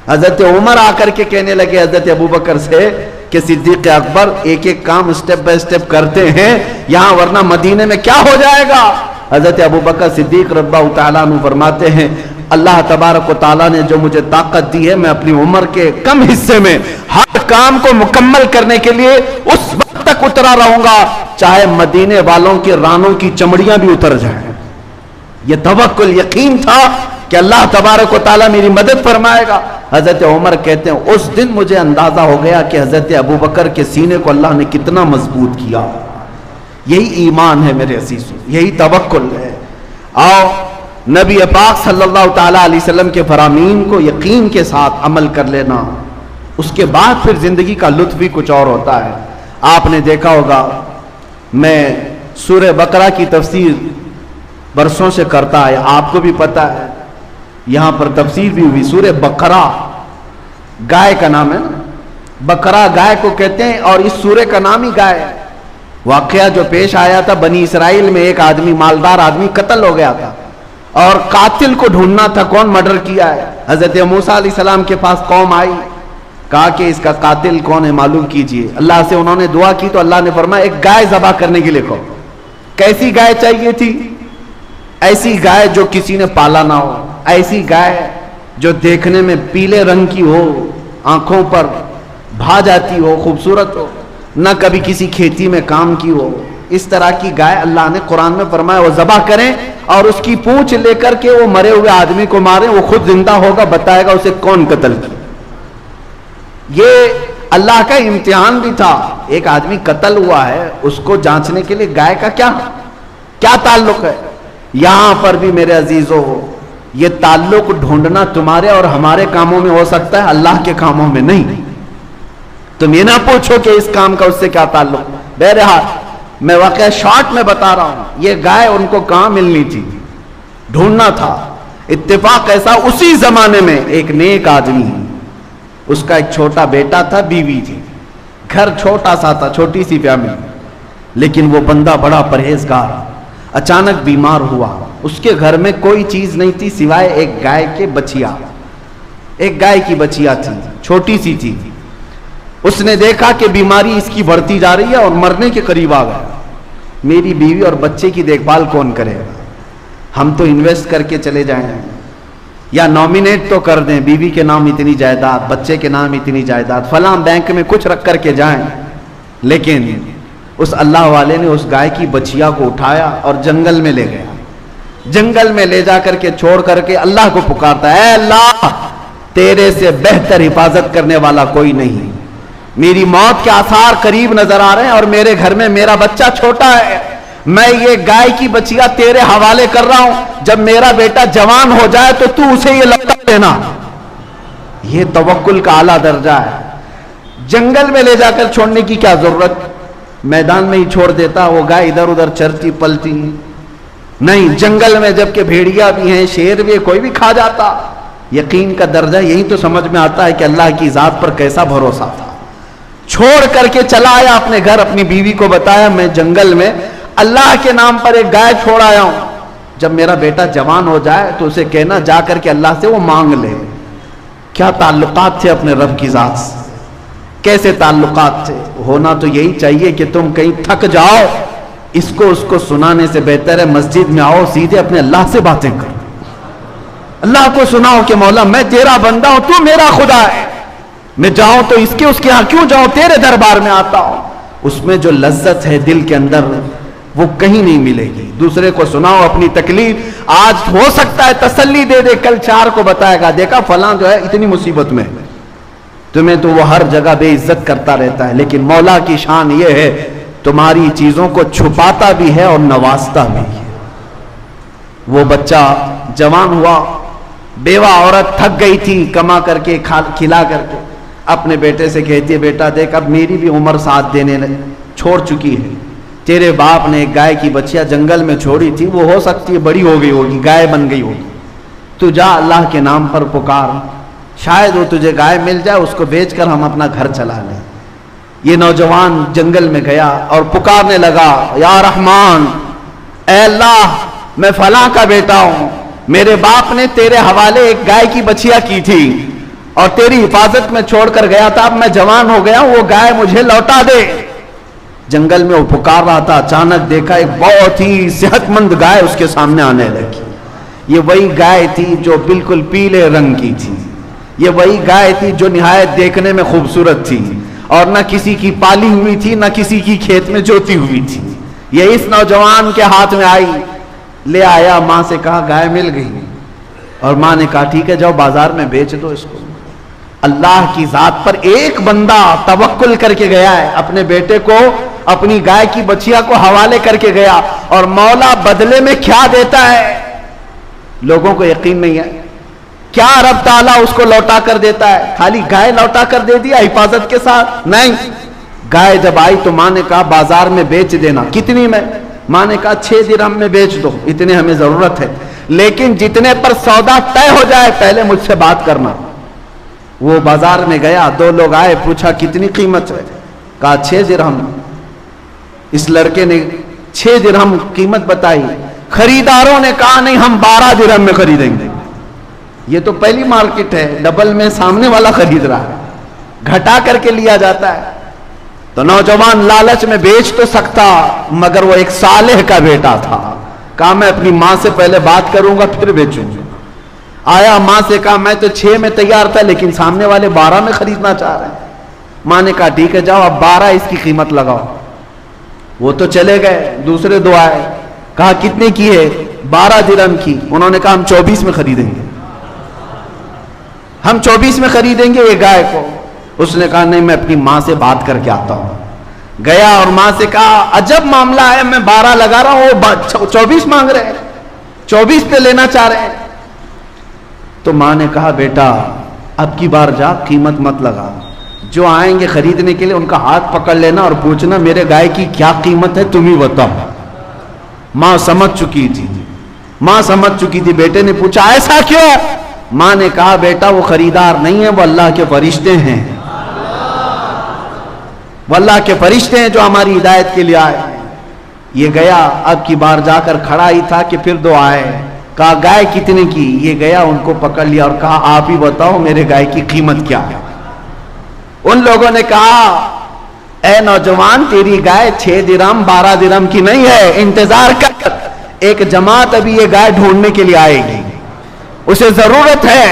حضرت عمر آ کر کے کہنے لگے حضرت ابوبکر سے کہ صدیق اکبر ایک ایک کام اسٹیپ بائی اسٹیپ کرتے ہیں یہاں, ورنہ مدینے میں کیا ہو جائے گا. حضرت ابوبکر صدیق رضی اللہ تعالیٰ عنہ فرماتے ہیں اللہ تبارک و تعالیٰ نے جو مجھے طاقت دی ہے میں اپنی عمر کے کم حصے میں ہر کام کو مکمل کرنے کے لیے اس وقت تک اترا رہوں گا چاہے مدینے والوں کے رانوں کی چمڑیاں بھی اتر جائیں. یہ توکل یقین تھا کہ اللہ تبارک و تعالیٰ میری مدد فرمائے گا. حضرت عمر کہتے ہیں اس دن مجھے اندازہ ہو گیا کہ حضرت ابوبکر کے سینے کو اللہ نے کتنا مضبوط کیا. یہی ایمان ہے میرے عزیزو, یہی توکل ہے. آؤ نبی پاک صلی اللہ تعالی علیہ وسلم کے فرامین کو یقین کے ساتھ عمل کر لینا, اس کے بعد پھر زندگی کا لطف بھی کچھ اور ہوتا ہے. آپ نے دیکھا ہوگا میں سورہ بقرہ کی تفسیر برسوں سے کرتا ہے, آپ کو بھی پتا ہے, یہاں پر تفسیر بھی ہوئی. سورہ بقرہ گائے کا نام ہے نا, بقرہ گائے کو کہتے ہیں اور اس سورہ کا نام ہی گائے ہے. واقعہ جو پیش آیا تھا بنی اسرائیل میں, ایک آدمی مالدار آدمی قتل ہو گیا تھا اور قاتل کو ڈھونڈنا تھا, کون مرڈر کیا ہے. حضرت موسیٰ علیہ السلام کے پاس قوم آئی, کہا کہ اس کا قاتل کون ہے معلوم کیجئے. اللہ سے انہوں نے دعا کی تو اللہ نے فرمایا ایک گائے ذبح کرنے کے لیے کہو. کیسی گائے چاہیے تھی؟ ایسی گائے جو کسی نے پالا نہ ہو, ایسی گائے جو دیکھنے میں پیلے رنگ کی ہو, آنکھوں پر بھا جاتی ہو, خوبصورت ہو, نہ کبھی کسی کھیتی میں کام کی ہو, اس طرح کی گائے اللہ نے قرآن میں فرمایا وہ ذبح کریں اور اس کی پونچھ لے کر کے وہ مرے ہوئے آدمی کو ماریں، وہ خود زندہ ہوگا، بتائے گا اسے کون قتل کیا۔ یہ اللہ کا امتحان بھی تھا، ایک آدمی قتل ہوا ہے، اس کو جانچنے کے لیے گائے کا کیا تعلق ہے۔ یہاں پر بھی میرے عزیزو یہ تعلق ڈھونڈنا تمہارے اور ہمارے کاموں میں ہو سکتا ہے، اللہ کے کاموں میں نہیں۔ تم یہ نہ پوچھو کہ اس کام کا اس سے کیا تعلق۔ بہرحال میں واقعہ شارٹ میں بتا رہا ہوں، یہ گائے ان کو کہاں ملنی تھی، ڈھونڈنا تھا۔ اتفاق ایسا اسی زمانے میں ایک نیک آدمی، اس کا ایک چھوٹا بیٹا تھا، بیوی تھی، گھر چھوٹا سا تھا، چھوٹی سی فیملی، لیکن وہ بندہ بڑا پرہیزگار، اچانک بیمار ہوا۔ اس کے گھر میں کوئی چیز نہیں تھی سوائے ایک گائے کے بچیا، ایک گائے کی بچیا تھی، چھوٹی سی تھی۔ اس نے دیکھا کہ بیماری اس کی بڑھتی جا رہی ہے اور مرنے کے قریب آ گیا۔ میری بیوی اور بچے کی دیکھ بھال کون کرے گا؟ ہم تو انویسٹ کر کے چلے جائیں یا نامینیٹ تو کر دیں، بیوی کے نام اتنی جائیداد، بچے کے نام اتنی جائیداد، فلاں بینک میں کچھ رکھ کر کے جائیں۔ لیکن اس اللہ والے نے اس گائے کی بچیا کو اٹھایا اور جنگل میں لے گیا۔ جنگل میں لے جا کر کے چھوڑ کر کے اللہ کو پکارتا ہے، اے اللہ تیرے سے بہتر حفاظت کرنے والا کوئی نہیں، میری موت کے آثار قریب نظر آ رہے ہیں اور میرے گھر میں میرا بچہ چھوٹا ہے، میں یہ گائے کی بچیا تیرے حوالے کر رہا ہوں، جب میرا بیٹا جوان ہو جائے تو اسے یہ لوٹا دینا۔ یہ توکل کا اعلیٰ درجہ ہے۔ جنگل میں لے جا کر چھوڑنے کی کیا ضرورت، میدان میں ہی چھوڑ دیتا، وہ گائے ادھر ادھر چرتی پلتی نہیں، جنگل میں جبکہ بھیڑیا بھی ہیں، شیر بھی، کوئی بھی کھا جاتا۔ یقین کا درجہ یہی تو سمجھ میں آتا ہے کہ اللہ کی ذات پر کیسا بھروسہ تھا۔ چھوڑ کر کے چلا آیا اپنے گھر، اپنی بیوی کو بتایا میں جنگل میں اللہ کے نام پر ایک گائے چھوڑ آیا ہوں، جب میرا بیٹا جوان ہو جائے تو اسے کہنا جا کر کے اللہ سے وہ مانگ لے۔ کیا تعلقات تھے اپنے رب کی ذات سے، کیسے تعلقات تھے۔ ہونا تو یہی چاہیے کہ تم کہیں تھک جاؤ، اس کو سنانے سے بہتر ہے مسجد میں آؤ، سیدھے اپنے اللہ سے باتیں کرو، اللہ کو سناؤ کہ مولا میں تیرا بندہ ہوں، تو میرا خدا ہے، میں جاؤں تو اس کے ہاں کیوں جاؤں، تیرے دربار میں آتا ہوں۔ اس میں جو لذت ہے دل کے اندر وہ کہیں نہیں ملے گی۔ دوسرے کو سناؤ اپنی تکلیف، آج ہو سکتا ہے تسلی دے دے، کل چار کو بتائے گا دیکھا فلاں جو ہے اتنی مصیبت میں، تمہیں تو وہ ہر جگہ بے عزت کرتا رہتا ہے، لیکن مولا کی شان یہ ہے تمہاری چیزوں کو چھپاتا بھی ہے اور نوازتا بھی ہے۔ وہ بچہ جوان ہوا، بیوہ عورت تھک گئی تھی کما کر کے کھلا کر کے، اپنے بیٹے سے کہتی ہے بیٹا دیکھ اب میری بھی عمر ساتھ دینے چھوڑ چکی ہے، تیرے باپ نے ایک گائے کی بچیا جنگل میں چھوڑی تھی، وہ ہو سکتی ہے بڑی ہو گئی ہوگی، گائے بن گئی ہوگی، تو جا اللہ کے نام پر پکار، شاید وہ تجھے گائے مل جائے، اس کو بیچ کر ہم اپنا گھر چلا لیں۔ یہ نوجوان جنگل میں گیا اور پکارنے لگا، یا رحمان، اے اللہ میں فلاں کا بیٹا ہوں، میرے باپ نے تیرے حوالے ایک گائے کی بچیا کی تھی اور تیری حفاظت میں چھوڑ کر گیا تھا، اب میں جوان ہو گیا ہوں، وہ گائے مجھے لوٹا دے۔ جنگل میں وہ پکار رہا تھا، اچانک دیکھا ایک بہت ہی صحت مند گائے اس کے سامنے آنے لگی۔ یہ وہی گائے تھی جو بالکل پیلے رنگ کی تھی، یہ وہی گائے تھی جو نہایت دیکھنے میں خوبصورت تھی اور نہ کسی کی پالی ہوئی تھی نہ کسی کی کھیت میں جوتی ہوئی تھی۔ یہ اس نوجوان کے ہاتھ میں آئی، لے آیا، ماں سے کہا گائے مل گئی، اور ماں نے کہا ٹھیک ہے جاؤ بازار میں بیچ دو اس کو۔ اللہ کی ذات پر ایک بندہ توکل کر کے گیا ہے، اپنے بیٹے کو اپنی گائے کی بچیا کو حوالے کر کے گیا، اور مولا بدلے میں کیا دیتا ہے لوگوں کو یقین نہیں ہے۔ کیا رب تعالیٰ اس کو لوٹا کر دیتا ہے؟ خالی گائے لوٹا کر دے دیا حفاظت کے ساتھ؟ نہیں، گائے جب آئی تو ماں نے کہا بازار میں بیچ دینا۔ کتنی میں؟ ماں نے کہا 6 درہم میں بیچ دو، اتنے ہمیں ضرورت ہے، لیکن جتنے پر سودا طے ہو جائے پہلے مجھ سے بات کرنا۔ وہ بازار میں گیا، 2 لوگ آئے، پوچھا کتنی قیمت ہے؟ کہا 6 درہم۔ اس لڑکے نے 6 درہم قیمت بتائی، خریداروں نے کہا نہیں ہم 12 درہم میں خریدیں گے۔ یہ تو پہلی مارکیٹ ہے، ڈبل میں سامنے والا خرید رہا ہے، گھٹا کر کے لیا جاتا ہے۔ تو نوجوان لالچ میں بیچ تو سکتا، مگر وہ ایک صالح کا بیٹا تھا، کہا میں اپنی ماں سے پہلے بات کروں گا پھر بیچوں گا۔ آیا ماں سے کہا میں تو 6 میں تیار تھا لیکن سامنے والے 12 میں خریدنا چاہ رہے ہیں۔ ماں نے کہا ٹھیک ہے جاؤ اب 12 اس کی قیمت لگاؤ۔ وہ تو چلے گئے، دوسرے دو آئے، کہا کتنے کی ہے؟ 12 درہم کی۔ انہوں نے کہا ہم 24 میں خریدیں گے، ہم 24 میں خریدیں گے یہ گائے کو۔ اس نے کہا نہیں، میں اپنی ماں سے بات کر کے آتا ہوں۔ گیا اور ماں سے کہا عجب معاملہ ہے، میں 12 لگا رہا ہوں، وہ 24 مانگ رہے ہیں، 24 پہ لینا چاہ رہے ہیں۔ تو ماں نے کہا بیٹا اب کی بار جا، قیمت مت لگا، جو آئیں گے خریدنے کے لیے ان کا ہاتھ پکڑ لینا اور پوچھنا میرے گائے کی کیا قیمت ہے، تم ہی بتاؤ۔ ماں سمجھ چکی تھی، ماں سمجھ چکی تھی۔ بیٹے نے پوچھا ایسا کیوں؟ ماں نے کہا بیٹا وہ خریدار نہیں ہے، وہ اللہ کے فرشتے ہیں، وہ اللہ کے فرشتے ہیں جو ہماری ہدایت کے لیے آئے ہیں۔ یہ گیا، اب کی بار جا کر کھڑا ہی تھا کہ پھر دو آئے، کہا گائے کتنے کی؟ یہ گیا ان کو پکڑ لیا اور کہا آپ ہی بتاؤ میرے گائے کی قیمت کیا ہے۔ ان لوگوں نے کہا اے نوجوان تیری گائے 6 درہم 12 درہم کی نہیں ہے، انتظار کر، ایک جماعت ابھی یہ گائے ڈھونڈنے کے لیے آئے گی، اسے ضرورت ہے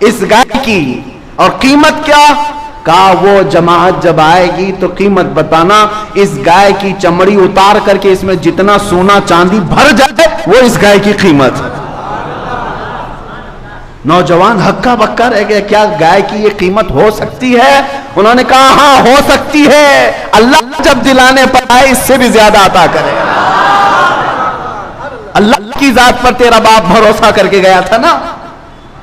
اس گائے کی۔ اور قیمت کیا؟ کہا وہ جماعت جب آئے گی تو قیمت بتانا، اس گائے کی چمڑی اتار کر کے اس میں جتنا سونا چاندی بھر جائے وہ اس گائے کی قیمت۔ نوجوان ہکا بکا رہ گیا، کیا گائے کی یہ قیمت ہو سکتی ہے؟ انہوں نے کہا ہاں ہو سکتی ہے، اللہ جب دلانے پر آئے اس سے بھی زیادہ عطا کرے۔ اللہ کی ذات پر تیرا باپ بھروسہ کر کے گیا تھا نا،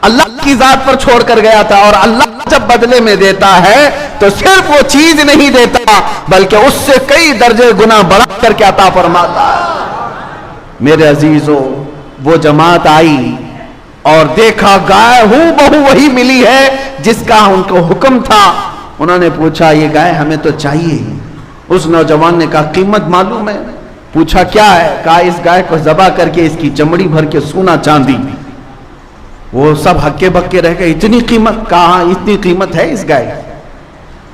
اللہ کی ذات پر چھوڑ کر گیا تھا، اور اللہ جب بدلے میں دیتا ہے تو صرف وہ چیز نہیں دیتا بلکہ اس سے کئی درجے گنا بڑھا کر کے عطا فرماتا ہے۔ میرے عزیزو وہ جماعت آئی اور دیکھا گائے ہوں بہو وہی ملی ہے جس کا ان کو حکم تھا۔ انہوں نے پوچھا یہ گائے ہمیں تو چاہیے ہی۔ اس نوجوان نے کہا قیمت معلوم ہے؟ پوچھا کیا ہے؟ کہا اس گائے کو ذبح کر کے اس کی چمڑی بھر کے سونا چاندی۔ وہ سب ہکے بکے رہ گئے، اتنی قیمت؟ کہا اتنی قیمت ہے اس گائے،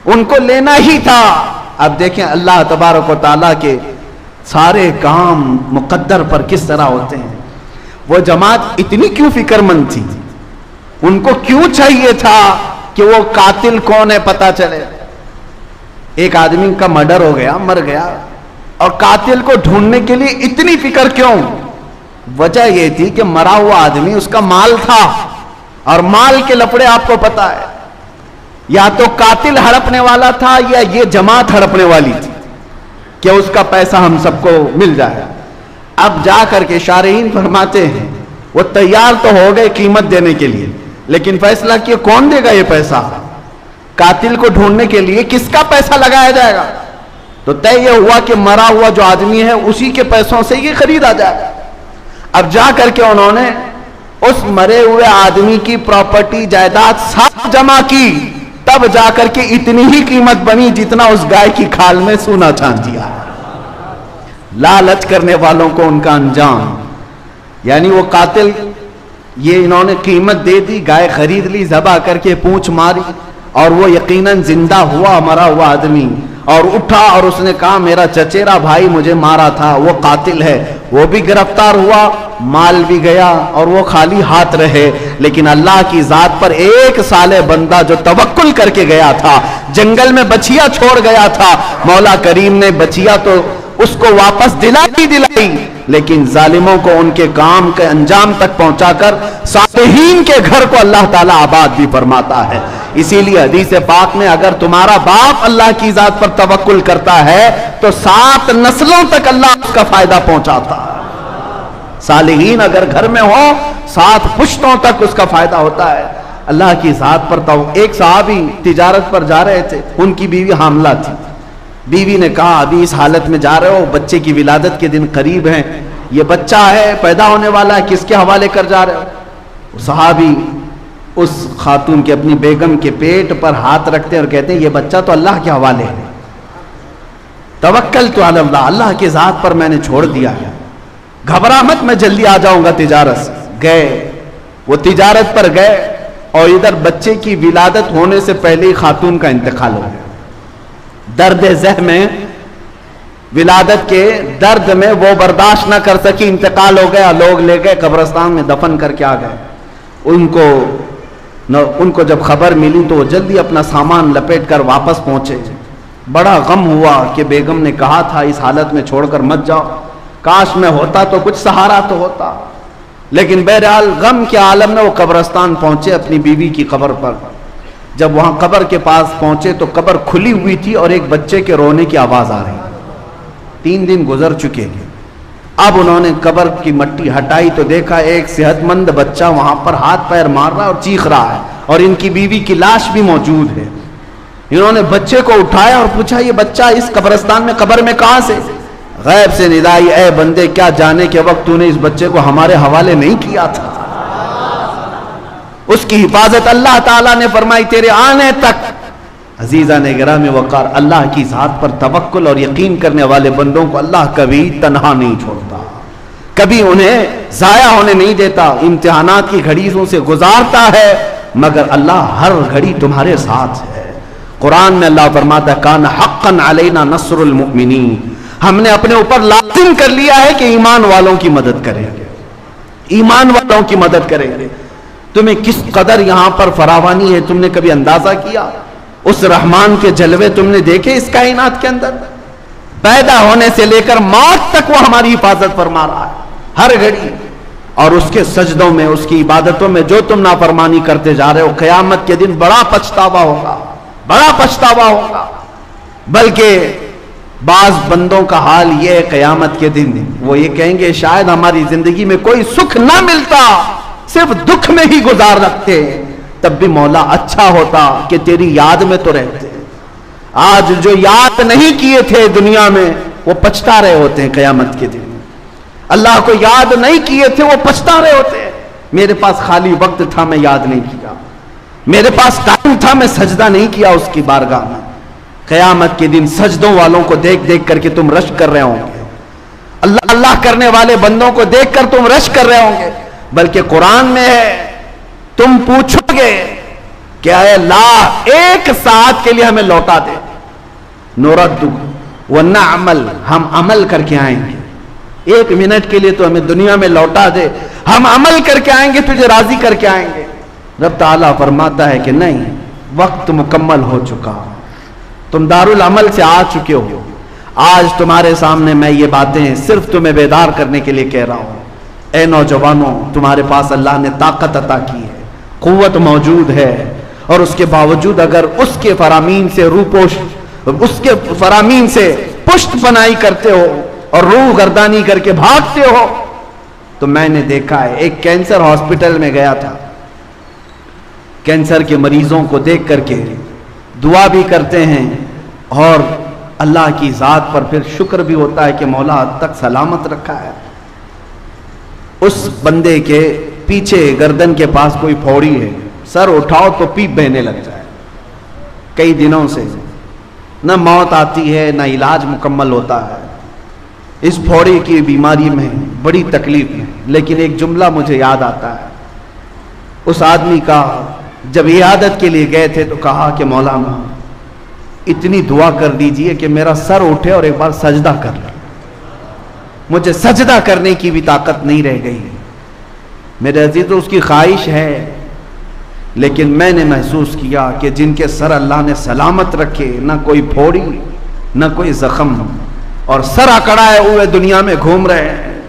ان کو لینا ہی تھا۔ اب دیکھیں اللہ تبارک و تعالیٰ کے سارے کام مقدر پر کس طرح ہوتے ہیں۔ وہ جماعت اتنی کیوں فکر مند تھی؟ ان کو کیوں چاہیے تھا کہ وہ قاتل کون ہے پتا چلے؟ ایک آدمی کا مرڈر ہو گیا، مر گیا، اور قاتل کو ڈھونڈنے کے لیے اتنی فکر کیوں؟ وجہ یہ تھی کہ مرا ہوا آدمی اس کا مال تھا، اور مال کے لفڑے آپ کو پتا ہے، یا تو قاتل ہڑپنے والا تھا یا یہ جماعت ہڑپنے والی تھی کہ اس کا پیسہ ہم سب کو مل جائے۔ اب جا کر کے شارحین فرماتے ہیں وہ تیار تو ہو گئے قیمت دینے کے لیے، لیکن فیصلہ کیا کون دے گا یہ پیسہ؟ قاتل کو ڈھونڈنے کے لیے کس کا پیسہ لگایا جائے گا؟ تو طے یہ ہوا کہ مرا ہوا جو آدمی ہے اسی کے پیسوں سے یہ خریدا جائے۔ اب جا کر کے انہوں نے اس مرے ہوئے آدمی کی پراپرٹی جائیداد سب جمع کی، تب جا کر کے اتنی ہی قیمت بنی جتنا اس گائے کی کھال میں سونا چاندی ہے۔ لالچ کرنے والوں کو ان کا انجام، یعنی وہ قاتل، یہ انہوں نے قیمت دے دی، گائے خرید لی، ذبح کر کے پونچھ ماری، اور وہ یقیناً زندہ ہوا مرا ہوا آدمی، اور اٹھا اور اس نے کہا میرا چچیرا بھائی مجھے مارا تھا، وہ قاتل ہے۔ وہ بھی گرفتار ہوا، مال بھی گیا، اور وہ خالی ہاتھ رہے۔ لیکن اللہ کی ذات پر ایک صالح بندہ جو توکل کر کے گیا تھا، جنگل میں بچیا چھوڑ گیا تھا، مولا کریم نے بچیا تو اس کو واپس دلائی، لیکن ظالموں کو ان کے کام کے انجام تک پہنچا کر صالحین کے گھر کو اللہ تعالیٰ آباد بھی فرماتا ہے۔ اسی لیے حدیث پاک میں اگر تمہارا باپ اللہ کی ذات پر توکل کرتا ہے تو 7 نسلوں تک اللہ اس کا فائدہ پہنچاتا ہے۔ صالحین اگر گھر میں ہو 7 پشتوں تک اس کا فائدہ ہوتا ہے اللہ کی ذات پر۔ تو ایک صحابی تجارت پر جا رہے تھے، ان کی بیوی حاملہ تھی۔ بیوی نے کہا ابھی اس حالت میں جا رہے ہو، بچے کی ولادت کے دن قریب ہیں، یہ بچہ ہے پیدا ہونے والا ہے، کس کے حوالے کر جا رہے ہو؟ صحابی اس خاتون کے اپنی بیگم کے پیٹ پر ہاتھ رکھتے ہیں اور کہتے ہیں یہ بچہ تو اللہ کے حوالے ہے، توکلت علی اللہ، اللہ کی ذات پر میں نے چھوڑ دیا ہے، گھبرا مت میں جلدی آ جاؤں گا تجارت سے۔ گئے، وہ تجارت پر گئے، اور ادھر بچے کی ولادت ہونے سے پہلے ہی خاتون کا انتقال ہو گیا۔ درد ذہ میں، ولادت کے درد میں وہ برداشت نہ کر سکی، انتقال ہو گیا، لوگ لے گئے قبرستان میں دفن کر کے آ گئے۔ ان کو جب خبر ملی تو وہ جلدی اپنا سامان لپیٹ کر واپس پہنچے، بڑا غم ہوا کہ بیگم نے کہا تھا اس حالت میں چھوڑ کر مت جاؤ، کاش میں ہوتا تو کچھ سہارا تو ہوتا. لیکن بہرحال غم کے عالم میں وہ قبرستان پہنچے اپنی بیوی کی قبر پر. جب وہاں قبر کے پاس پہنچے تو قبر کھلی ہوئی تھی اور ایک بچے کے رونے کی آواز آ رہی. 3 دن گزر چکے ہیں. اب انہوں نے قبر کی مٹی ہٹائی تو دیکھا ایک صحت مند بچہ وہاں پر ہاتھ پیر مار رہا ہے اور چیخ رہا ہے، اور ان کی بیوی کی لاش بھی موجود ہے. انہوں نے بچے کو اٹھایا اور پوچھا یہ بچہ اس قبرستان میں قبر میں کہاں سے؟ غیب سے ندا آئی، اے بندے کیا جانے کے وقت تو نے اس بچے کو ہمارے حوالے نہیں کیا تھا؟ اس کی حفاظت اللہ تعالیٰ نے فرمائی تیرے آنے تک. عزیزان گرامی وقار، اللہ کی ذات پر توکل اور یقین کرنے والے بندوں کو اللہ کبھی تنہا نہیں چھوڑتا، کبھی انہیں ضائع ہونے نہیں دیتا. امتحانات کی گھڑیوں سے گزارتا ہے مگر اللہ ہر گھڑی تمہارے ساتھ ہے. قرآن میں اللہ فرماتا ہے کان حقا علینا نصر المؤمنین، ہم نے اپنے اوپر لازم کر لیا ہے کہ ایمان والوں کی مدد کریں گے، ایمان والوں کی مدد کریں گے. تمہیں کس قدر یہاں پر فراوانی ہے تم نے کبھی اندازہ کیا؟ اس رحمان کے جلوے تم نے دیکھے اس کائنات کے اندر؟ پیدا ہونے سے لے کر موت تک وہ ہماری حفاظت فرما رہا ہے ہر گھڑی. اور اس کے سجدوں میں، اس کی عبادتوں میں جو تم نافرمانی کرتے جا رہے ہو، قیامت کے دن بڑا پچھتاوا ہوگا، بڑا پچھتاوا ہوگا. بلکہ بعض بندوں کا حال یہ ہے قیامت کے دن وہ یہ کہیں گے شاید ہماری زندگی میں کوئی سکھ نہ ملتا، صرف دکھ میں ہی گزار رکھتے، تب بھی مولا اچھا ہوتا کہ تیری یاد میں تو رہتے. آج جو یاد نہیں کیے تھے دنیا میں وہ پچھتا رہے ہوتے ہیں قیامت کے دن. اللہ کو یاد نہیں کیے تھے وہ پچھتا رہے ہوتے ہیں. میرے پاس خالی وقت تھا میں یاد نہیں کیا، میرے پاس ٹائم تھا میں سجدہ نہیں کیا اس کی بارگاہ میں. قیامت کے دن سجدوں والوں کو دیکھ دیکھ کر کے تم رشک کر رہے ہوں گے، اللہ اللہ کرنے والے بندوں کو دیکھ کر تم رشک کر رہے ہوں گے. بلکہ قرآن میں ہے تم پوچھو گے کہ اے اللہ 1 ساعت کے لیے ہمیں لوٹا دے، نورد ونعمل، ہم عمل کر کے آئیں گے. 1 منٹ کے لیے تو ہمیں دنیا میں لوٹا دے، ہم عمل کر کے آئیں گے، تجھے راضی کر کے آئیں گے. رب تعالیٰ فرماتا ہے کہ نہیں، وقت مکمل ہو چکا، تم دارالعمل سے آ چکے ہو. آج تمہارے سامنے میں یہ باتیں صرف تمہیں بیدار کرنے کے لیے کہہ رہا ہوں. اے نوجوانوں، تمہارے پاس اللہ نے طاقت عطا کی ہے، قوت موجود ہے، اور اس کے باوجود اگر اس کے فرامین سے روپوش، اس کے فرامین سے پشت پناہی کرتے ہو اور روح گردانی کر کے بھاگتے ہو تو میں نے دیکھا ہے. ایک کینسر ہاسپٹل میں گیا تھا، کینسر کے مریضوں کو دیکھ کر کے دعا بھی کرتے ہیں اور اللہ کی ذات پر پھر شکر بھی ہوتا ہے کہ مولا حد تک سلامت رکھا ہے. اس بندے کے پیچھے گردن کے پاس کوئی پھوڑی ہے، سر اٹھاؤ تو پیپ بہنے لگ جائے. کئی دنوں سے نہ موت آتی ہے نہ علاج مکمل ہوتا ہے. اس پھوڑی کی بیماری میں بڑی تکلیف ہے. لیکن ایک جملہ مجھے یاد آتا ہے اس آدمی کا، جب عیادت کے لیے گئے تھے تو کہا کہ مولانا اتنی دعا کر دیجئے کہ میرا سر اٹھے اور ایک بار سجدہ کر لے. مجھے سجدہ کرنے کی بھی طاقت نہیں رہ گئی. میرے عزیزو، اس کی خواہش ہے، لیکن میں نے محسوس کیا کہ جن کے سر اللہ نے سلامت رکھے، نہ کوئی پھوڑی نہ کوئی زخم، اور سر اکڑائے ہوئے دنیا میں گھوم رہے ہیں.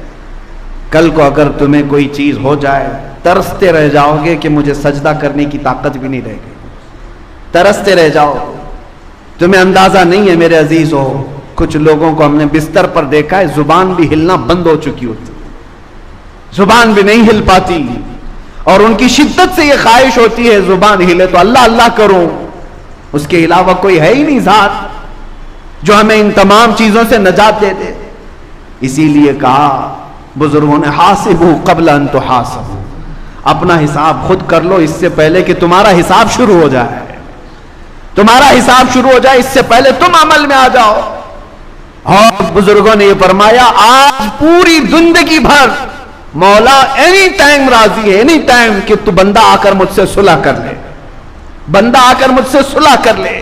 کل کو اگر تمہیں کوئی چیز ہو جائے ترستے رہ جاؤ گے کہ مجھے سجدہ کرنے کی طاقت بھی نہیں رہ گئی. ترستے رہ جاؤ. تمہیں اندازہ نہیں ہے میرے عزیزو، کچھ لوگوں کو ہم نے بستر پر دیکھا ہے زبان بھی ہلنا بند ہو چکی ہوتی، زبان بھی نہیں ہل پاتی، اور ان کی شدت سے یہ خواہش ہوتی ہے زبان ہلے تو اللہ اللہ کروں، اس کے علاوہ کوئی ہے ہی نہیں ذات جو ہمیں ان تمام چیزوں سے نجات دے دے. اسی لیے کہا بزرگوں نے حاسبوا قبل ان تحاسبوا، اپنا حساب خود کر لو اس سے پہلے کہ تمہارا حساب شروع ہو جائے. تمہارا حساب شروع ہو جائے اس سے پہلے تم عمل میں آ جاؤ. اور بزرگوں نے یہ فرمایا آج پوری زندگی بھر مولا اینی ٹائم راضی ہے، اینی ٹائم کہ تو بندہ آ کر مجھ سے صلح کر لے، بندہ آ کر مجھ سے صلح کر لے.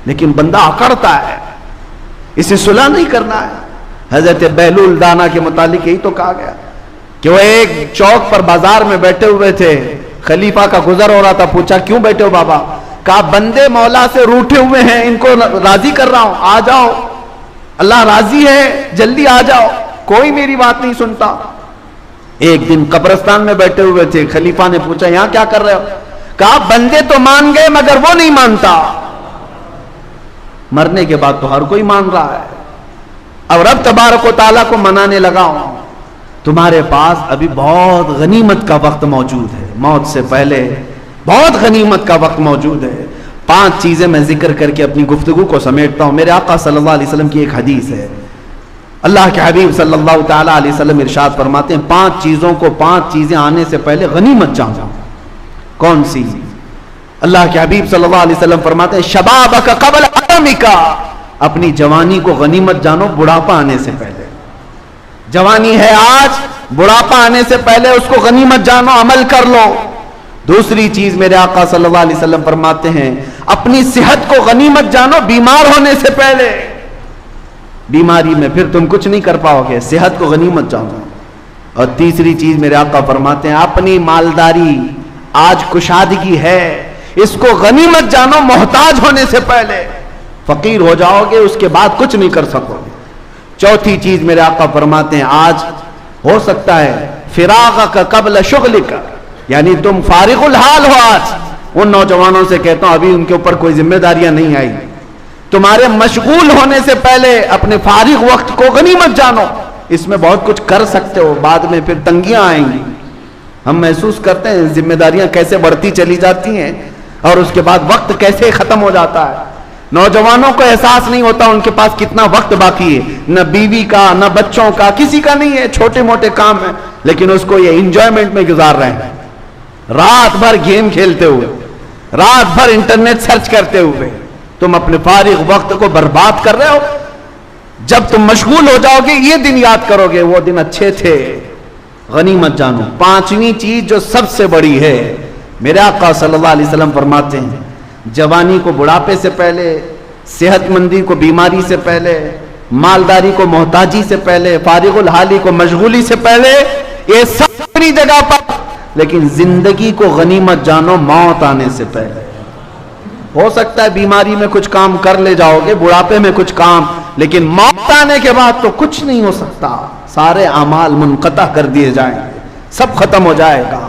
لیکن بندہ اکڑتا ہے، اسے صلح نہیں کرنا ہے. حضرت بہلول دانا کے متعلق یہی تو کہا گیا کہ وہ ایک چوک پر بازار میں بیٹھے ہوئے تھے، خلیفہ کا گزر ہو رہا تھا. پوچھا کیوں بیٹھے ہو بابا؟ کہا بندے مولا سے روٹھے ہوئے ہیں، ان کو راضی کر رہا ہوں، آ جاؤ، اللہ راضی ہے، جلدی آ جاؤ، کوئی میری بات نہیں سنتا۔ ایک دن قبرستان میں بیٹھے ہوئے تھے، خلیفہ نے پوچھا یہاں کیا کر رہے ہو؟ کہا بندے تو مان گئے مگر وہ نہیں مانتا۔ مرنے کے بعد تو ہر کوئی مان رہا ہے، اب رب تبارک و تعالیٰ کو منانے لگا ہوں۔ تمہارے پاس ابھی بہت غنیمت کا وقت موجود ہے، موت سے پہلے بہت غنیمت کا وقت موجود ہے۔ 5 چیزیں میں ذکر کر کے اپنی گفتگو کو سمیٹتا ہوں۔ میرے آقا صلی اللہ علیہ وسلم کی ایک حدیث ہے، اللہ کے حبیب صلی اللہ تعالیٰ علیہ وسلم ارشاد فرماتے ہیں 5 چیزوں کو 5 چیزیں آنے سے پہلے غنیمت جانو۔ کون سی؟ اللہ کے حبیب صلی اللہ علیہ وسلم فرماتے ہیں شبابک قبل حرمک، اپنی جوانی کو غنیمت جانو بڑھاپا آنے سے پہلے۔ جوانی ہے آج، بڑھاپا آنے سے پہلے اس کو غنیمت جانو، عمل کر لو۔ دوسری چیز میرے آقا صلی اللہ علیہ وسلم فرماتے ہیں اپنی صحت کو غنیمت جانو بیمار ہونے سے پہلے، بیماری میں پھر تم کچھ نہیں کر پاؤ گے، صحت کو غنیمت جانو۔ اور تیسری چیز میرے آقا فرماتے ہیں اپنی مالداری، آج کشادگی ہے، اس کو غنیمت جانو محتاج ہونے سے پہلے، فقیر ہو جاؤ گے اس کے بعد کچھ نہیں کر سکو گے۔ چوتھی چیز میرے آقا فرماتے ہیں آج ہو سکتا ہے فراغک قبل شغلک، یعنی تم فارغ الحال ہو۔ آج ان نوجوانوں سے کہتا ہوں ابھی ان کے اوپر کوئی ذمہ داریاں نہیں آئی، تمہارے مشغول ہونے سے پہلے اپنے فارغ وقت کو غنیمت جانو، اس میں بہت کچھ کر سکتے ہو، بعد میں پھر تنگیاں آئیں گی۔ ہم محسوس کرتے ہیں ذمہ داریاں کیسے بڑھتی چلی جاتی ہیں اور اس کے بعد وقت کیسے ختم ہو جاتا ہے۔ نوجوانوں کو احساس نہیں ہوتا ان کے پاس کتنا وقت باقی ہے، نہ بیوی کا نہ بچوں کا، کسی کا نہیں ہے، چھوٹے موٹے کام ہیں، لیکن اس کو یہ انجوائمنٹ میں گزار رہے ہیں، رات بھر گیم کھیلتے ہوئے، رات بھر انٹرنیٹ سرچ کرتے ہوئے تم اپنے فارغ وقت کو برباد کر رہے ہو۔ جب تم مشغول ہو جاؤ گے یہ دن یاد کرو گے وہ دن اچھے تھے، غنیمت جانو۔ 5ویں چیز جو سب سے بڑی ہے، میرے آقا صلی اللہ علیہ وسلم فرماتے ہیں جوانی کو بڑھاپے سے پہلے، صحت مندی کو بیماری سے پہلے، مالداری کو محتاجی سے پہلے، فارغ الحالی کو مشغولی سے پہلے، یہ سب اپنی جگہ پر، لیکن زندگی کو غنیمت جانو موت آنے سے پہلے۔ ہو سکتا ہے بیماری میں کچھ کام کر لے جاؤ گے، بڑھاپے میں کچھ کام، لیکن موت آنے کے بعد تو کچھ نہیں ہو سکتا، سارے اعمال منقطع کر دیے جائیں گے، سب ختم ہو جائے گا۔